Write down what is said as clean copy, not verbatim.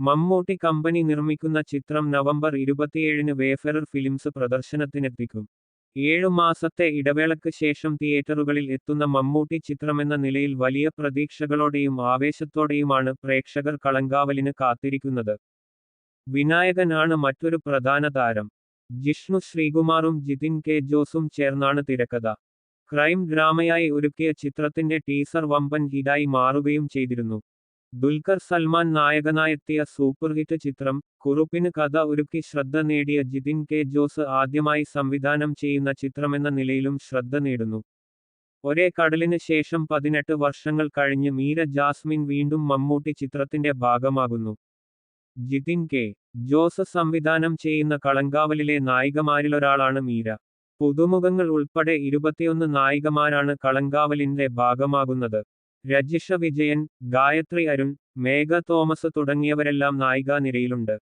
Mammootty company നിർമ്മിക്കുന്ന ചിത്രം November 27-ന് wayfarer films പ്രദർശനത്തിനെത്തിക്കും. 7 മാസത്തെ ഇടവേളയ്ക്ക് ശേഷം തിയേറ്ററുകളിൽ എത്തുന്ന മമ്മൂട്ടി ചിത്രമെന്ന നിലയിൽ വലിയ പ്രതീക്ഷകളോടെയും ആവേശത്തോടെയുമാണ് പ്രേക്ഷകർ കളങ്കാവലിന് കാത്തിരിക്കുന്നത്. വിനായകൻ ആണ് മറ്റൊരു പ്രധാന താരം. ജിഷ്ണു ശ്രീകുമാറും ജിതിൻ കെ ജോസും ചേർന്നാണ് തിരക്കഥ. ക്രൈം ഡ്രാമയായി ഒരുക്കിയ ചിത്രത്തിന്റെ ടീസർ വമ്പൻ ഹിറ്റായി മാറുകയും ചെയ്തിരുന്നു. ദുൽഖർ സൽമാൻ നായകനായെത്തിയ സൂപ്പർഹിറ്റ് ചിത്രം കുറുപ്പിന് കഥ ഒരുക്കി ശ്രദ്ധ നേടിയ ജിതിൻ കെ ജോസ് ആദ്യമായി സംവിധാനം ചെയ്യുന്ന ചിത്രമെന്ന നിലയിലും ശ്രദ്ധ നേടുന്നു. ഒരേ കടലിന് ശേഷം 18 വർഷങ്ങൾ കഴിഞ്ഞ് മീര ജാസ്മിൻ വീണ്ടും മമ്മൂട്ടി ചിത്രത്തിന്റെ ഭാഗമാകുന്നു. ജിതിൻ കെ ജോസ് സംവിധാനം ചെയ്യുന്ന കളങ്കാവലിലെ നായികമാരിലൊരാളാണ് മീര. പുതുമുഖങ്ങൾ ഉൾപ്പെടെ 21 നായികമാരാണ് കളങ്കാവലിന്റെ ഭാഗമാകുന്നത്. രജിഷ വിജയൻ, ഗായത്രി അരുൺ, മേഘ തോമസ് തുടങ്ങിയവരെല്ലാം നായികാ നിരയിലുണ്ട്.